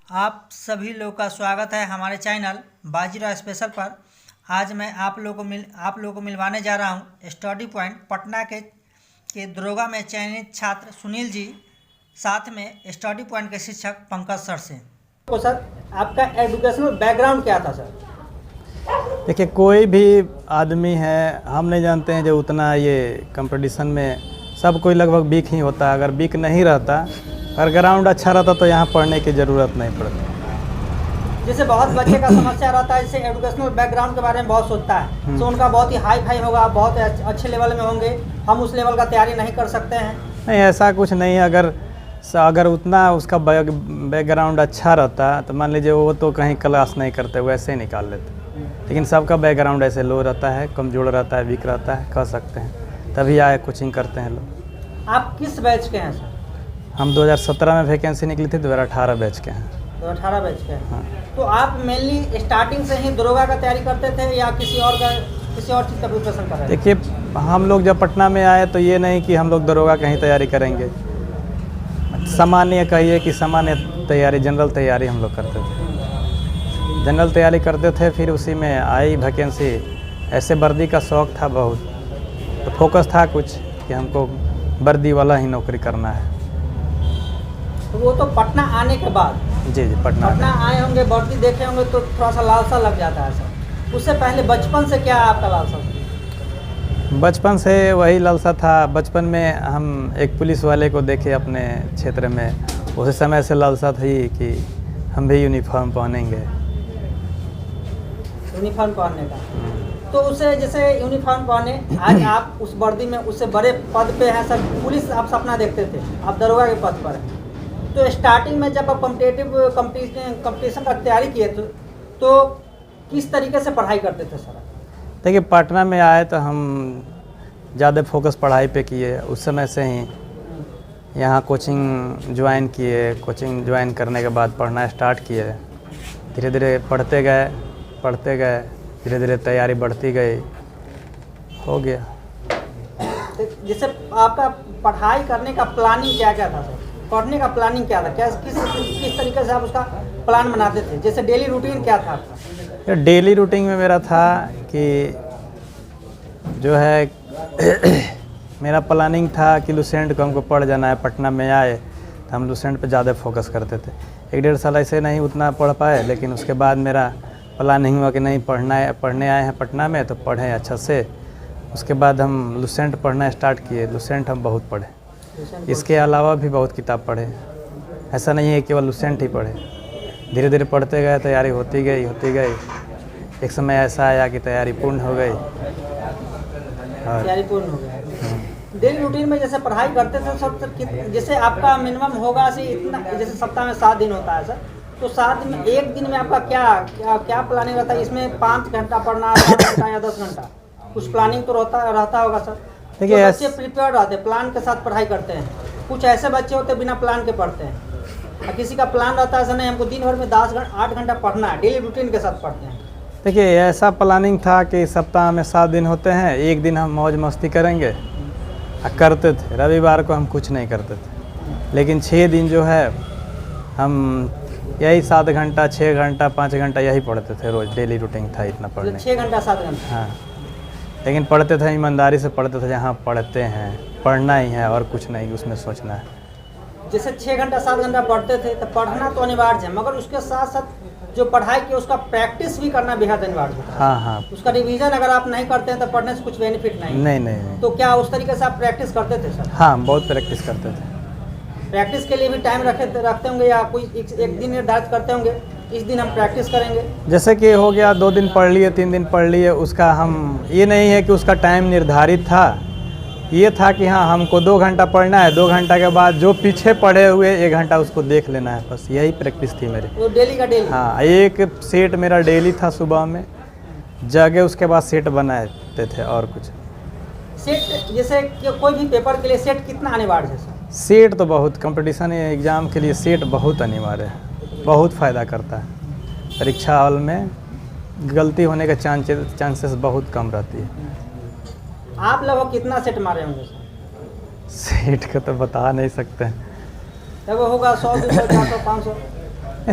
आप सभी लोग का स्वागत है हमारे चैनल बाजीराव स्पेशल पर। आज मैं आप लोगों को मिलवाने जा रहा हूं स्टडी पॉइंट पटना के दरोगा में चयनित छात्र सुनील जी, साथ में स्टडी पॉइंट के शिक्षक पंकज सर से। तो सर, आपका एजुकेशनल बैकग्राउंड क्या था सर? देखिए, कोई भी आदमी है, हम नहीं जानते हैं जो उतना ये कंपटीशन में सब कोई लगभग वीक ही होता है। अगर वीक नहीं रहता, अगर ग्राउंड अच्छा रहता तो यहाँ पढ़ने की ज़रूरत नहीं पड़ती। जैसे बहुत बच्चे का समस्या रहता है, जैसे एजुकेशनल बैकग्राउंड के बारे में बहुत सोचता है, तो उनका बहुत ही हाई फाई होगा, बहुत अच्छे लेवल में होंगे, हम उस लेवल का तैयारी नहीं कर सकते हैं। नहीं, ऐसा कुछ नहीं है। अगर उतना उसका बैकग्राउंड अच्छा रहता तो मान लीजिए वो तो कहीं क्लास नहीं करते, वैसे ही निकाल लेते। लेकिन सबका बैकग्राउंड ऐसे लो रहता है, कमज़ोर रहता है, वीक रहता है, कह सकते हैं, तभी आए कोचिंग करते हैं लोग। आप किस बैच के हैं सर? हम 2017 में वैकेंसी निकली थी, 2018 बैच के हैं। 2018 बैच के हैं। हाँ। तो आप मेनली स्टार्टिंग से ही दरोगा का तैयारी करते थे या किसी और चीज़ का प्रिपरेशन कर रहे थे? देखिए, हम लोग जब पटना में आए तो ये नहीं कि हम लोग दरोगा कहीं तैयारी करेंगे, सामान्य कहिए कि सामान्य तैयारी, जनरल तैयारी हम लोग करते थे। जनरल तैयारी करते थे, फिर उसी में आई वैकेंसी। ऐसे वर्दी का शौक़ था बहुत, तो फोकस था कुछ कि हमको वर्दी वाला ही नौकरी करना है। तो वो तो पटना आने के बाद? जी, पटना आए होंगे, वर्दी देखे होंगे तो थोड़ा सा लालसा लग जाता है सर। उससे पहले बचपन से क्या आपका लालसा था? बचपन से वही लालसा था। बचपन में हम एक पुलिस वाले को देखे अपने क्षेत्र में, उसी समय से लालसा थी कि हम भी यूनिफॉर्म पहनेंगे। यूनिफॉर्म पहनने का, तो उसे जैसे यूनिफॉर्म पहने, आज आप उस वर्दी में उससे बड़े पद पे हैं सर। पुलिस आप सपना देखते थे, आप दरोगा के पद पर हैं। तो स्टार्टिंग में जब आप कंपटीशन का तैयारी किए तो किस तरीके से पढ़ाई करते थे सर? देखिए, पटना में आए तो हम ज़्यादा फोकस पढ़ाई पे किए। उस समय से ही यहाँ कोचिंग ज्वाइन किए। कोचिंग ज्वाइन करने के बाद पढ़ना स्टार्ट किए। धीरे धीरे पढ़ते गए, धीरे धीरे तैयारी बढ़ती गई, हो गया। जैसे आपका पढ़ाई करने का प्लानिंग क्या था सर? पढ़ने का प्लानिंग क्या था? किस तरीके से आप उसका प्लान बनाते थे? जैसे डेली रूटीन क्या था आपका? डेली रूटीन में मेरा था कि जो है मेरा प्लानिंग था कि लुसेंट को हमको पढ़ जाना है। पटना में आए तो हम लुसेंट पे ज़्यादा फोकस करते थे। 1-1.5 साल ऐसे नहीं उतना पढ़ पाए, लेकिन उसके बाद मेरा प्लानिंग हुआ कि नहीं, पढ़ने आए हैं पटना में तो पढ़ें अच्छा से। उसके बाद हम लुसेंट पढ़ना स्टार्ट किए। लुसेंट हम बहुत पढ़े, इसके अलावा भी बहुत किताब पढ़े। ऐसा नहीं है केवल लुसेंट ही पढ़े। धीरे धीरे पढ़ते गए, तैयारी होती गई। एक समय ऐसा आया कि तैयारी पूर्ण हो गई। तैयारी पूर्ण हो गई। डेली रूटीन में जैसे पढ़ाई करते थे सर, जैसे आपका मिनिमम होगा से इतना, जैसे सप्ताह में 7 दिन होता है सर, तो 7 दिन में एक दिन में आपका क्या प्लानिंग रहता है? इसमें 5 घंटा पढ़ना, 7 घंटा या 10 घंटा, कुछ प्लानिंग तो रहता होगा सर। देखिए, बच्चे प्रिपेयर रहते हैं, प्लान के साथ पढ़ाई करते हैं। कुछ ऐसे बच्चे होते हैं बिना प्लान के पढ़ते हैं, और किसी का प्लान रहता है ऐसा नहीं, हमको दिन भर में 8 घंटा पढ़ना है, डेली रूटीन के साथ पढ़ते हैं। देखिए, ऐसा प्लानिंग था कि सप्ताह में 7 दिन होते हैं, एक दिन हम मौज मस्ती करेंगे। करते थे, रविवार को हम कुछ नहीं करते थे। लेकिन 6 दिन जो है हम यही 7 घंटा, 6 घंटा, 5 घंटा यही पढ़ते थे रोज़। डेली रूटीन था इतना पढ़ने। 6 घंटा 7 घंटा? हाँ, लेकिन पढ़ते थे, ईमानदारी से पढ़ते थे। जहाँ पढ़ते हैं पढ़ना ही है और कुछ नहीं उसमें सोचना है। जैसे 6 घंटा 7 घंटा पढ़ते थे तो पढ़ना तो अनिवार्य है, मगर उसके साथ साथ जो पढ़ाई की उसका प्रैक्टिस भी करना बेहद अनिवार्य है। हाँ। उसका रिवीजन अगर आप नहीं करते हैं तो पढ़ने से कुछ बेनिफिट नहीं। तो क्या उस तरीके से आप प्रैक्टिस करते थे सर? हाँ, बहुत प्रैक्टिस करते थे। प्रैक्टिस के लिए भी टाइम रखते होंगे या कोई एक दिन निर्धारित करते होंगे, इस दिन हम प्रैक्टिस करेंगे? जैसे कि हो गया 2 दिन पढ़ लिए, 3 दिन पढ़ लिए, उसका हम ये नहीं है कि उसका टाइम निर्धारित था। ये था कि हाँ, हमको 2 घंटा पढ़ना है, 2 घंटा के बाद जो पीछे पढ़े हुए 1 घंटा उसको देख लेना है, बस यही प्रैक्टिस थी मेरी। वो डेली का डेली? हाँ, एक सेट मेरा डेली था सुबह में जाके, उसके बाद सेट बनाते थे और कुछ। सेट जैसे कोई भी पेपर के लिए सेट कितना अनिवार्य है सर? सेट तो बहुत, कंपटीशन एग्ज़ाम के लिए सेट बहुत अनिवार्य है, बहुत फ़ायदा करता है। परीक्षा हॉल में गलती होने का चांसेस बहुत कम रहती है। आप लगभग कितना सेट मारे होंगे सर? सेट का तो बता नहीं सकते। वो होगा 100, 200, 400, 500?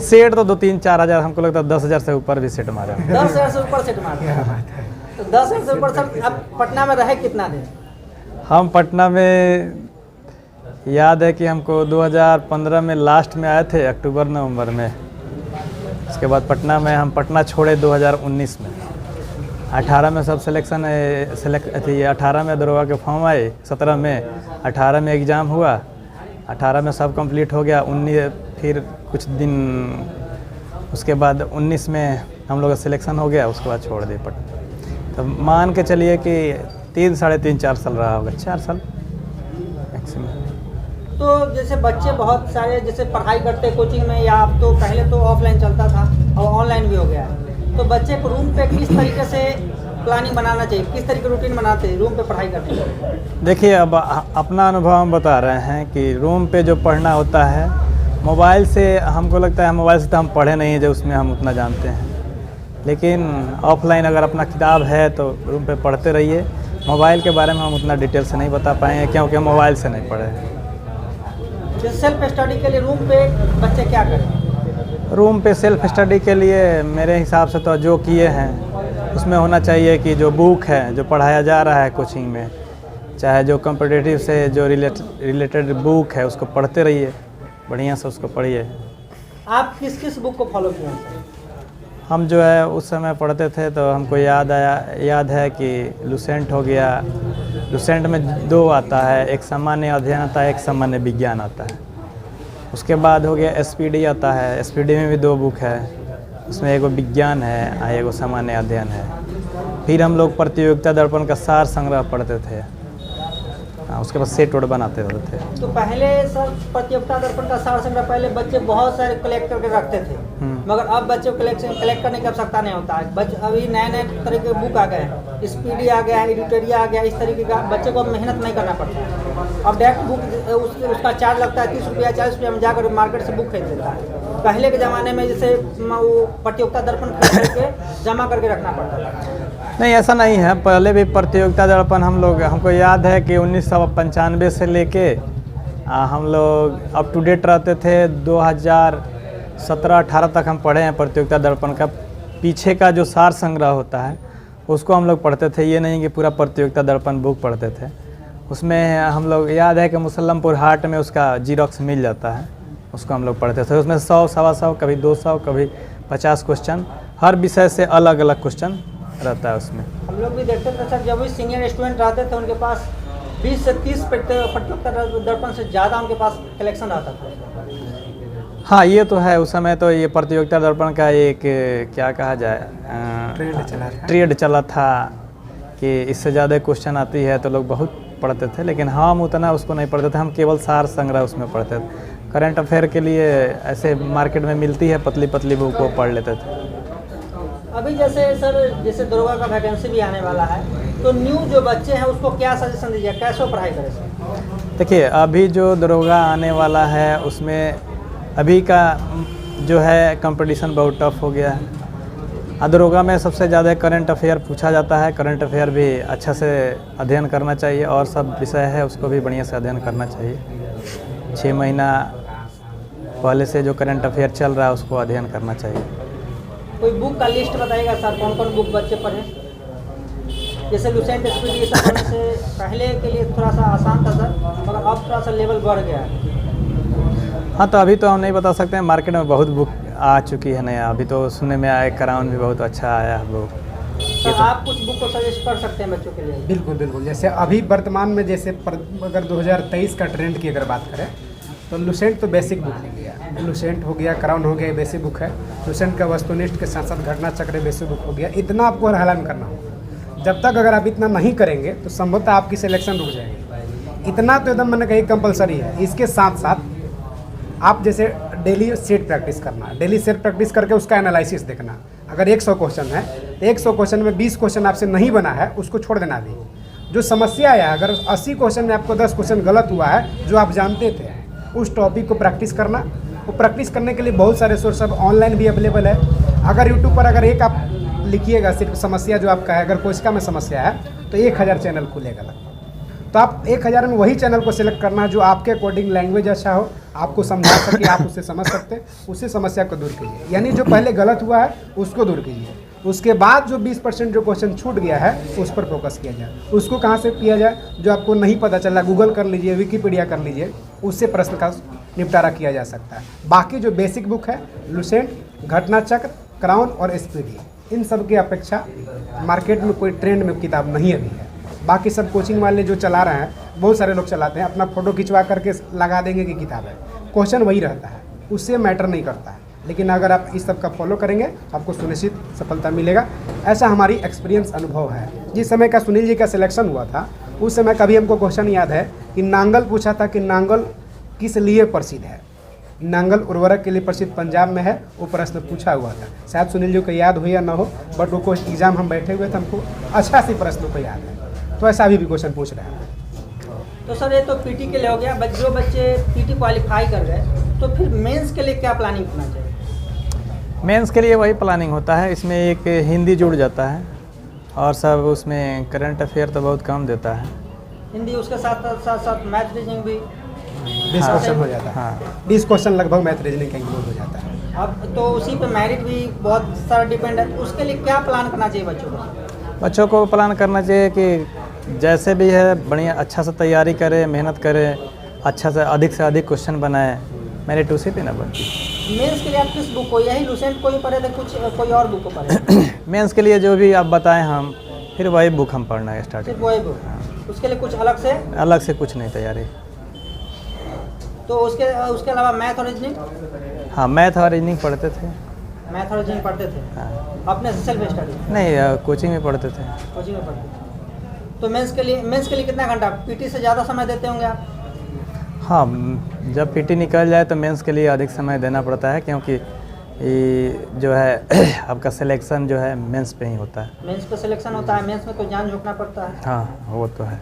सेट तो 2-3-4 हज़ार, हमको लगता है 10,000 से ऊपर भी सेट मारे। 10,000 से ऊपर सेट मारते हैं। तो 10,000 से ऊपर सर अब पटना में रहे कितना दिन? हम पटना में याद है कि हमको 2015 में लास्ट में आए थे, अक्टूबर नवंबर में। उसके बाद पटना में हम पटना छोड़े 2019 में। 18 में सब सिलेक्शन सेलेक्ट थी, 18 में दरोगा के फॉर्म आए, 17 में, 18 में एग्ज़ाम हुआ, 18 में सब कंप्लीट हो गया। 19 फिर कुछ दिन उसके बाद 19 में हम लोग का सिलेक्शन हो गया, उसके बाद छोड़ दिए पटना। तो मान के चलिए कि 3-3.5-4 साल रहा होगा, 4 साल मैक्सिमम। तो जैसे बच्चे बहुत सारे जैसे पढ़ाई करते कोचिंग में, या अब तो पहले तो ऑफलाइन चलता था और ऑनलाइन भी हो गया है, तो बच्चे को रूम पे किस तरीके से प्लानिंग बनाना चाहिए, किस तरीके रूटीन बनाते हैं रूम पे पढ़ाई करने के? देखिए, अब अपना अनुभव हम बता रहे हैं कि रूम पे जो पढ़ना होता है, मोबाइल से हमको लगता है, मोबाइल से तो हम पढ़े नहीं है जो उसमें हम उतना जानते हैं, लेकिन ऑफलाइन अगर अपना किताब है तो रूम पे पढ़ते रहिए। मोबाइल के बारे में हम उतना डिटेल से नहीं बता पाएंगे क्योंकि हम मोबाइल से नहीं पढ़े हैं। जैसे सेल्फ स्टडी के लिए रूम पे बच्चे क्या करें? रूम पे सेल्फ स्टडी के लिए मेरे हिसाब से तो जो किए हैं उसमें होना चाहिए कि जो बुक है, जो पढ़ाया जा रहा है कोचिंग में, चाहे जो कॉम्पिटिटिव से जो रिलेटेड बुक है उसको पढ़ते रहिए, बढ़िया से उसको पढ़िए। आप किस किस बुक को फॉलो किए हैं? हम जो है उस समय पढ़ते थे तो हमको याद है कि लुसेंट हो गया। लुसेंट में 2 आता है, एक सामान्य अध्ययन आता है, एक सामान्य विज्ञान आता है। उसके बाद हो गया एसपीडी आता है, एसपीडी में भी 2 बुक है, उसमें एगो विज्ञान है और एगो सामान्य अध्ययन है। फिर हम लोग प्रतियोगिता दर्पण का सार संग्रह पढ़ते थे, उसके बाद सेट वोट बनाते होते थे। तो पहले सर प्रतियोगिता दर्पण का सार संग्रह पहले बच्चे बहुत सारे कलेक्ट करके रखते थे, मगर अब बच्चे को कलेक्ट करने की आवश्यकता नहीं होता है। बच्चे अभी नए तरह के बुक आ गए हैं, स्पीडी आ गया है, एडिटोरिया आ गया, इस तरीके का बच्चे को मेहनत नहीं करना पड़ता है। अब डायरेक्ट बुक उसका चार्ज लगता है 30 रुपया 40 रुपया में जाकर मार्केट से बुक खरीद लेता है। पहले के ज़माने में जैसे वो प्रतियोगिता दर्पण खरीद करके जमा करके रखना पड़ता था। नहीं, ऐसा नहीं है, पहले भी प्रतियोगिता दर्पण हमको याद है कि 1995 से लेके हम लोग अप टू डेट रहते थे। 2017-18 तक हम पढ़े हैं प्रतियोगिता दर्पण का। पीछे का जो सार संग्रह होता है उसको हम लोग पढ़ते थे, ये नहीं कि पूरा प्रतियोगिता दर्पण बुक पढ़ते थे। उसमें हम लोग याद है कि मुसल्लमपुर हाट में उसका जीरोक्स मिल जाता है, उसको हम लोग पढ़ते थे। उसमें 100, 125, कभी 200, कभी 50 क्वेश्चन, हर विषय से अलग अलग क्वेश्चन रहता है उसमें। हम लोग भी देखते थे सर, जब भी सीनियर स्टूडेंट रहते थे उनके पास 20 से 30 प्रतियोगिता दर्पण से ज़्यादा उनके पास कलेक्शन रहता था। हाँ, ये तो है। उस समय तो ये प्रतियोगिता दर्पण का एक क्या कहा जाए, ट्रेड चला था कि इससे ज़्यादा क्वेश्चन आती है तो लोग बहुत पढ़ते थे, लेकिन हम उतना उसको नहीं पढ़ते थे। हम केवल सार संग्रह उसमें पढ़ते थे। करंट अफेयर के लिए ऐसे मार्केट में मिलती है पतली पतली बुक, वो पढ़ लेते थे। अभी जैसे सर जैसे दरोगा का वैकेंसी भी आने वाला है, तो न्यू जो बच्चे हैं उसको क्या सजेशन दीजिए, कैसे पढ़ाई करें सर? देखिए, अभी जो दरोगा आने वाला है उसमें अभी का जो है कंपटीशन बहुत टफ हो गया है। दरोगा में सबसे ज़्यादा करंट अफेयर पूछा जाता है। करंट अफेयर भी अच्छा से अध्ययन करना चाहिए, और सब विषय है उसको भी बढ़िया से अध्ययन करना चाहिए। 6 महीना पहले से जो करंट अफेयर चल रहा है उसको अध्ययन करना चाहिए। कोई बुक का लिस्ट बताइएगा सर, कौन कौन बुक बच्चे पढ़ें? जैसे लुसेंट स्पीडी ये सब पढ़ने से पहले के लिए थोड़ा सा आसान था सर, मगर अब थोड़ा सा लेवल बढ़ गया है। हाँ, तो अभी तो हम नहीं बता सकते हैं, मार्केट में बहुत बुक आ चुकी है नया। अभी तो सुनने में आया क्राउन भी बहुत अच्छा आया है बुक। तो आप कुछ बुक को सजेस्ट कर सकते हैं बच्चों के लिए? बिल्कुल बिल्कुल। जैसे अभी वर्तमान में जैसे अगर 2023 का ट्रेंड की अगर बात करें तो लुसेंट तो बेसिक बुक हो गया, लुसेंट हो गया, क्राउन हो गया, बेसिक बुक है। लुसेंट का वस्तुनिष्ठ के साथ साथ घटना चक्र बेसिक बुक हो गया। इतना आपको हर हाल में करना होगा। जब तक अगर आप इतना नहीं करेंगे तो संभवतः आपकी सिलेक्शन रुक जाएगी। इतना तो एकदम मैंने कही कंपलसरी है। इसके साथ साथ आप जैसे डेली सेट प्रैक्टिस करना, डेली सेट प्रैक्टिस करके उसका एनालिसिस देखना। अगर 100 क्वेश्चन है तो 100 क्वेश्चन में 20 क्वेश्चन आपसे नहीं बना है, उसको छोड़ देना भी। जो समस्या है, अगर 80 क्वेश्चन में आपको 10 क्वेश्चन गलत हुआ है जो आप जानते थे, उस टॉपिक को प्रैक्टिस करना। वो प्रैक्टिस करने के लिए बहुत सारे सोर्स अब ऑनलाइन भी अवेलेबल है। अगर यूट्यूब पर अगर एक आप लिखिएगा सिर्फ समस्या जो आपका है, अगर कोशिका में समस्या है तो 1000 चैनल खुलेगा। तो आप 1000 में वही चैनल को सिलेक्ट करना है जो आपके अकॉर्डिंग लैंग्वेज अच्छा हो, आपको समझा सके, आप उससे समझ सकते हैं, उसी समस्या को दूर कीजिए। यानी जो पहले गलत हुआ है उसको दूर कीजिए, उसके बाद जो 20% जो क्वेश्चन छूट गया है उस पर फोकस किया जाए। उसको कहाँ से किया जाए? जो आपको नहीं पता चला गूगल कर लीजिए, विकीपीडिया कर लीजिए, उससे प्रश्न का निपटारा किया जा सकता है। बाकी जो बेसिक बुक है लुसेंट, घटना चक्र, क्राउन और स्पीडी, इन सब की अपेक्षा मार्केट में कोई ट्रेंड में किताब नहीं अभी है। बाकी सब कोचिंग वाले जो चला रहे हैं, बहुत सारे लोग चलाते हैं, अपना फ़ोटो खिंचवा करके लगा देंगे कि किताब है, क्वेश्चन वही रहता है, उससे मैटर नहीं करता है। लेकिन अगर आप इस सब का फॉलो करेंगे आपको सुनिश्चित सफलता मिलेगा। ऐसा हमारी एक्सपीरियंस अनुभव है। जिस समय का सुनील जी का सिलेक्शन हुआ था उस समय कभी हमको क्वेश्चन याद है कि नांगल पूछा था कि नांगल किस लिए प्रसिद्ध है, नांगल उर्वरक के लिए प्रसिद्ध पंजाब में है, वो प्रश्न पूछा हुआ था। शायद सुनील जी को याद हो या ना हो, बट वो एग्ज़ाम हम बैठे हुए थे, हमको अच्छा से प्रश्नों को याद है। तो ऐसा अभी भी क्वेश्चन पूछ रहे हैं। तो सर ये तो पीटी के लिए हो गया, जो बच्चे पीटी क्वालिफाई कर गए तो फिर मेंस के लिए क्या प्लानिंग करना चाहिए? मेंस के लिए वही प्लानिंग होता है, इसमें एक हिंदी जुड़ जाता है और सब उसमें करंट अफेयर तो बहुत कम देता है। हिंदी, उसके साथ साथ मैथ रीजनिंग भी 20 क्वेश्चन हो जाता है। हाँ 20 क्वेश्चन लगभग मैथ रीजनिंग का इंक्लूड हो जाता है। अब तो उसी पे मेरिट भी बहुत सारा डिपेंड है। उसके लिए क्या प्लान करना चाहिए बच्चों को? बच्चों को प्लान करना चाहिए कि जैसे भी है बढ़िया अच्छा से तैयारी करे, मेहनत करे, अच्छा से अधिक क्वेश्चन बनाए, मेरिट उसी पे ना बनती। मेंस के लिए आप किस बुक को, यही लुसेंट को ही पढ़े थे, कुछ कोई और बुक को पढ़े? मेंस के लिए जो भी आप बताएं हम फिर वही बुक हम पढ़ना स्टार्ट सिर्फ वही बुक, उसके लिए कुछ अलग से कुछ नहीं तैयारी। तो उसके अलावा मैथ और रीजनिंग? हाँ मैथ और रीजनिंग पढ़ते थे। मैथ और रीजनिंग पढ़ते थे? हाँ अपने से सेल्फ स्टडी? नहीं कोचिंग में पढ़ते थे। कोचिंग में पढ़ते थे। तो मेंस के लिए कितना घंटा, पीटी से ज़्यादा समय देते होंगे आप? हाँ जब पीटी निकल जाए तो मेंस के लिए अधिक समय देना पड़ता है, क्योंकि ये जो है आपका सिलेक्शन जो है मेंस पे ही होता है। मेंस पे सिलेक्शन होता है, मेंस में तो जान झोंकना पड़ता है। हाँ वो तो है।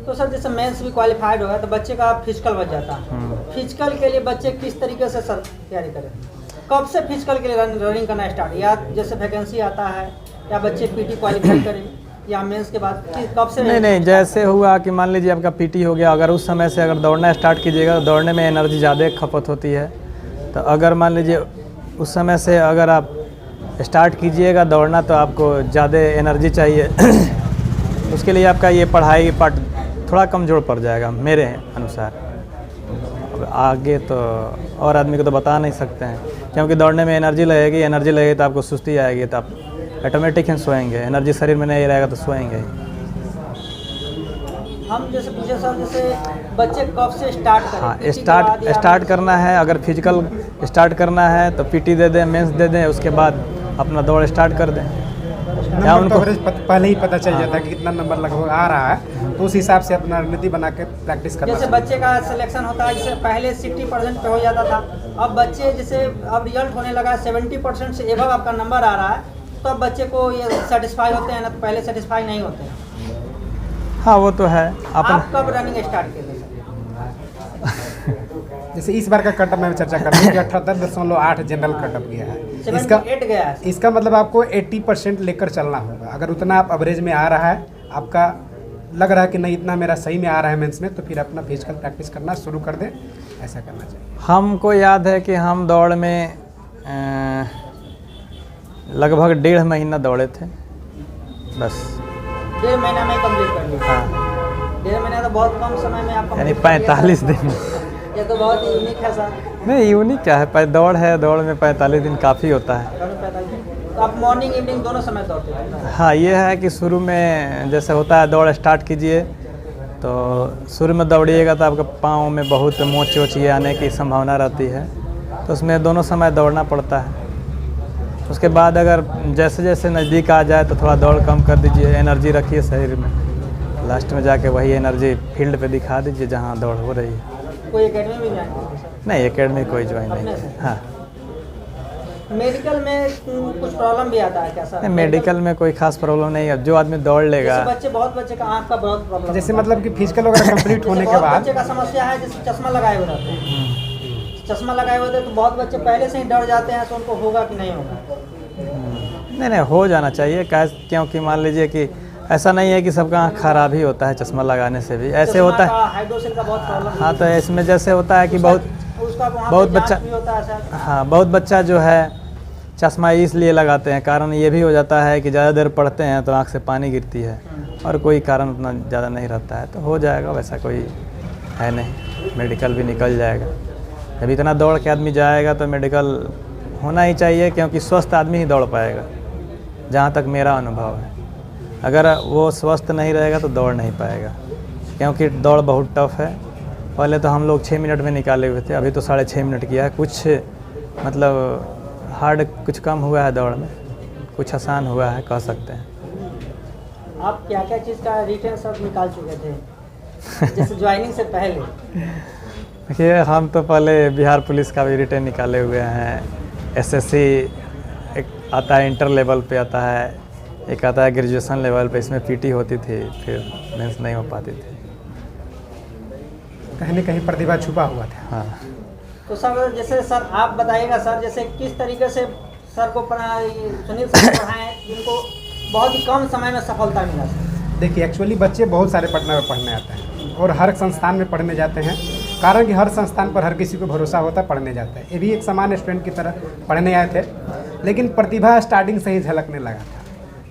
तो सर जैसे मेंस भी क्वालिफाइड हो गया तो बच्चे का फिजिकल बच जाता है। फिजिकल के लिए बच्चे किस तरीके से सर तैयारी करें? कब से फिजिकल के लिए रनिंग करना स्टार्ट, या जैसे वैकेंसी आता है, या बच्चे पीटी क्वालिफाई करें, या मेंस के बाद कब से? नहीं जैसे हुआ कि मान लीजिए आपका पीटी हो गया, अगर उस समय से अगर दौड़ना स्टार्ट कीजिएगा तो दौड़ने में एनर्जी ज़्यादा खपत होती है। तो अगर मान लीजिए उस समय से अगर आप स्टार्ट कीजिएगा दौड़ना तो आपको ज़्यादा एनर्जी चाहिए उसके लिए आपका ये पढ़ाई पार्ट थोड़ा कमज़ोर पड़ जाएगा मेरे अनुसार। अब आगे तो और आदमी को तो बता नहीं सकते हैं, क्योंकि दौड़ने में एनर्जी लगेगी तो आपको सुस्ती आएगी, तो आप ऑटोमेटिक ही सोएंगे। एनर्जी शरीर में नहीं रहेगा तो सोएंगे ही। हम जैसे पूछे सर, जैसे बच्चे कब से स्टार्ट करें? हाँ स्टार्ट करना है, अगर फिजिकल स्टार्ट करना है तो पीटी दे दें, मेंस दे दें, उसके बाद अपना दौड़ स्टार्ट कर दें। या उनको पहले ही पता चल जाता है कि कितना नंबर लगभग आ रहा है, तो उस हिसाब से अपना रणनीति बना के प्रैक्टिस करना। जैसे बच्चे का सिलेक्शन होता है, जैसे पहले 60% पे हो जाता था, अब बच्चे जैसे अब रिजल्ट होने लगा 70% से एबव आपका नंबर आ रहा है, तो अब बच्चे को ये सेटिस्फाई होते हैं ना, तो पहले सेटिस्फाई नहीं होते हैं। हाँ वो तो है। आप कब रनिंग स्टार्ट किए थे? जैसे इस बार का कटअप में चर्चा करते हैं कि 78.8 जनरल कटअप गया है। 78 गया है। इसका मतलब आपको 80% लेकर चलना होगा। अगर उतना आप एवरेज में आ रहा है, आपका लग रहा है कि नहीं इतना मेरा सही में आ रहा है मेंस में, तो फिर अपना फिजिकल प्रैक्टिस करना शुरू कर दें। ऐसा करना चाहिए। हमको याद है कि हम दौड़ में लगभग 1.5 महीना दौड़े थे बस। 1.5 महीना में कंप्लीट कर लिया? हाँ 1.5 महीना तो बहुत कम समय में आप यानी 45 दिन। ये तो बहुत ही यूनिक है सर। नहीं यूनिक क्या है, दौड़ है, दौड़ में 45 दिन काफ़ी होता है। तो आप मॉर्निंग इवनिंग दोनों समय दौड़ते हैं? हाँ ये है कि शुरू में जैसे होता है दौड़ स्टार्ट कीजिए तो शुरू में दौड़िएगा तो आपका पाँव में बहुत मोच ये आने की संभावना रहती है, तो उसमें दोनों समय दौड़ना पड़ता है। उसके बाद अगर जैसे जैसे नज़दीक आ जाए तो थोड़ा दौड़ कम कर दीजिए, एनर्जी रखिए शरीर में, लास्ट में जाके वही एनर्जी फील्ड पे दिखा दीजिए जहाँ दौड़ हो रही है। कोई एकेडमी भी ज्वाइन करते हैं? नहीं एकेडमी कोई ज्वाइन नहीं। हाँ मेडिकल में कुछ प्रॉब्लम भी आता है क्या सर? नहीं मेडिकल में कोई खास प्रॉब्लम नहीं है, जो आदमी दौड़ लेगा। बहुत बच्चे का आँख का बहुत प्रॉब्लम, जैसे मतलब कि फिजिकल वगैरह कंप्लीट होने के बाद बच्चे का समस्या है, जैसे चश्मा लगाए हुए रहते हैं, चश्मा लगाए हुए थे तो बहुत बच्चे पहले से ही डर जाते हैं, तो उनको होगा कि नहीं होगा? नहीं हो जाना चाहिए, क्योंकि मान लीजिए कि ऐसा नहीं है कि सबका आँख खराब ही होता है चश्मा लगाने से भी, ऐसे होता है। हाइड्रोसिल का बहुत प्रॉब्लम। हाँ, तो इसमें जैसे होता है कि बहुत बच्चा, हाँ बहुत बच्चा जो है चश्मा इसलिए लगाते हैं, कारण ये भी हो जाता है कि ज़्यादा देर पढ़ते हैं तो आँख से पानी गिरती है, और कोई कारण उतना ज़्यादा नहीं रहता है, तो हो जाएगा, वैसा कोई है नहीं, मेडिकल भी निकल जाएगा। जब इतना दौड़ के आदमी जाएगा तो मेडिकल होना ही चाहिए, क्योंकि स्वस्थ आदमी ही दौड़ पाएगा, जहाँ तक मेरा अनुभव है। अगर वो स्वस्थ नहीं रहेगा तो दौड़ नहीं पाएगा, क्योंकि दौड़ बहुत टफ है। पहले तो हम लोग 6 मिनट में निकाले हुए थे, अभी तो 6.5 मिनट किया है। कुछ मतलब हार्ड कुछ कम हुआ है दौड़ में, कुछ आसान हुआ है कह सकते हैं। आप क्या क्या चीज़ का रिटर्न सब निकाल चुके थे जैसे ज्वाइनिंग से पहले? देखिए, हम तो पहले बिहार पुलिस का भी रिटर्न निकाले हुए हैं, SSC एक आता है, इंटर लेवल पे आता है, एक आता है ग्रेजुएशन लेवल पे, इसमें PT होती थी, फिर मेंस नहीं हो पाती थी। कहीं न कहीं प्रतिभा छुपा हुआ था। हाँ, तो सर जैसे सर आप बताइएगा सर, जैसे किस तरीके से सर को सुनील सर को पढ़ाएं जिनको बहुत ही कम समय में सफलता मिला सर? देखिए, एक्चुअली बच्चे बहुत सारे पटना में पढ़ने आते हैं और हर संस्थान में पढ़ने जाते हैं, कारण कि हर संस्थान पर हर किसी को भरोसा होता है, पढ़ने जाता है। ये भी एक सामान्य स्टूडेंट की तरह पढ़ने आए थे, लेकिन प्रतिभा स्टार्टिंग से ही झलकने लगा था।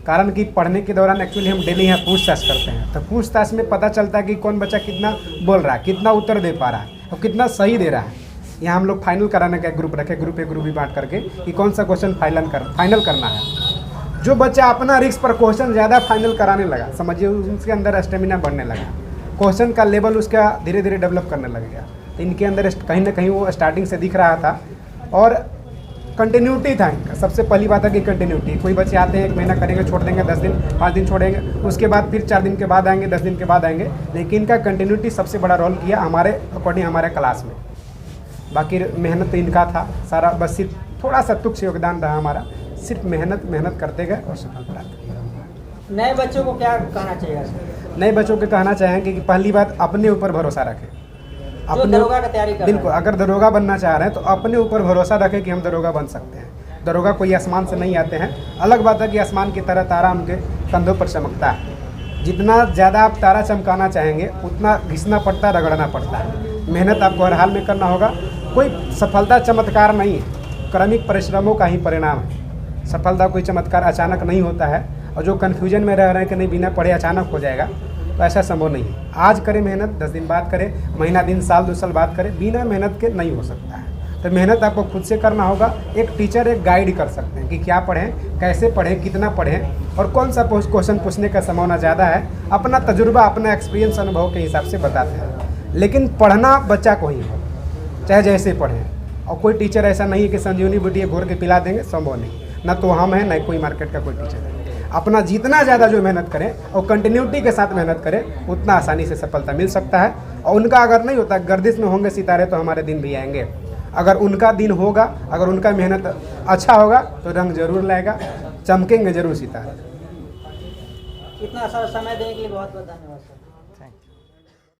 कारण कि पढ़ने के दौरान एक्चुअली हम डेली यहाँ पूछताछ करते हैं, तो पूछताछ में पता चलता है कि कौन बच्चा कितना बोल रहा है, कितना उत्तर दे पा रहा है और कितना सही दे रहा है। यहाँ हम लोग फाइनल कराने का ग्रुप रखे, ग्रुप ए ग्रुप भी बांट करके कि कौन सा क्वेश्चन फाइनल करना है। जो बच्चा अपना रिस्क पर क्वेश्चन ज़्यादा फाइनल कराने लगा, समझिए उसके अंदर स्टेमिना बढ़ने लगा, क्वेश्चन का लेवल उसका धीरे धीरे डेवलप करने लग गया। तो इनके अंदर कहीं ना कहीं वो स्टार्टिंग से दिख रहा था और कंटिन्यूटी था इनका। सबसे पहली बात है कि कंटिन्यूटी। कोई बच्चे आते हैं 1 महीना करेंगे, छोड़ देंगे, 10 दिन 5 दिन छोड़ेंगे, उसके बाद फिर 4 दिन के बाद आएंगे, 10 दिन के बाद आएंगे, लेकिन इनका कंटिन्यूटी सबसे बड़ा रोल किया हमारे अकॉर्डिंग हमारे क्लास में। बाकी मेहनत तो इनका था सारा, बस सिर्फ थोड़ा सा तुच्छ योगदान रहा हमारा, सिर्फ मेहनत करते गए और सफल प्राप्त। नए बच्चों को क्या कहना चाहिए सर? नए बच्चों को कहना चाहेंगे कि पहली बात अपने ऊपर भरोसा रखें, जो दरोगा का तैयारी कर बिल्कुल, अगर दरोगा बनना चाह रहे हैं तो अपने ऊपर भरोसा रखें कि हम दरोगा बन सकते हैं। दरोगा कोई आसमान से नहीं आते हैं। अलग बात है कि आसमान की तरह तारा उनके कंधों पर चमकता है। जितना ज़्यादा आप तारा चमकाना चाहेंगे उतना घिसना पड़ता है, रगड़ना पड़ता है। मेहनत आपको हर हाल में करना होगा। कोई सफलता चमत्कार नहीं है, क्रमिक परिश्रमों का ही परिणाम है। सफलता कोई चमत्कार अचानक नहीं होता है। और जो कन्फ्यूजन में रह रहे हैं कि नहीं बिना पढ़े अचानक हो जाएगा, तो ऐसा संभव नहीं है। आज करें मेहनत, 10 दिन बाद करें, महीना दिन साल 2 साल बाद करें, बिना मेहनत के नहीं हो सकता है। तो मेहनत आपको खुद से करना होगा। एक टीचर एक गाइड कर सकते हैं कि क्या पढ़ें, कैसे पढ़ें, कितना पढ़ें और कौन सा क्वेश्चन पूछने का संभावना ज़्यादा है। अपना तजुर्बा, अपना एक्सपीरियंस, अनुभव के हिसाब से बताते हैं। लेकिन पढ़ना बच्चा को ही हो, चाहे जैसे पढ़ें। और कोई टीचर ऐसा नहीं है कि संजीवनी बूटी घोर के पिला देंगे, संभव नहीं। ना तो हम हैं, ना कोई मार्केट का कोई टीचर है। अपना जितना ज़्यादा जो मेहनत करें और कंटिन्यूटी के साथ मेहनत करें, उतना आसानी से सफलता मिल सकता है। और उनका अगर नहीं होता, गर्दिश में होंगे सितारे, तो हमारे दिन भी आएंगे। अगर उनका दिन होगा, अगर उनका मेहनत अच्छा होगा, तो रंग जरूर लाएगा, चमकेंगे जरूर सितारे। इतना सारा समय देने के लिए बहुत बहुत धन्यवाद सर।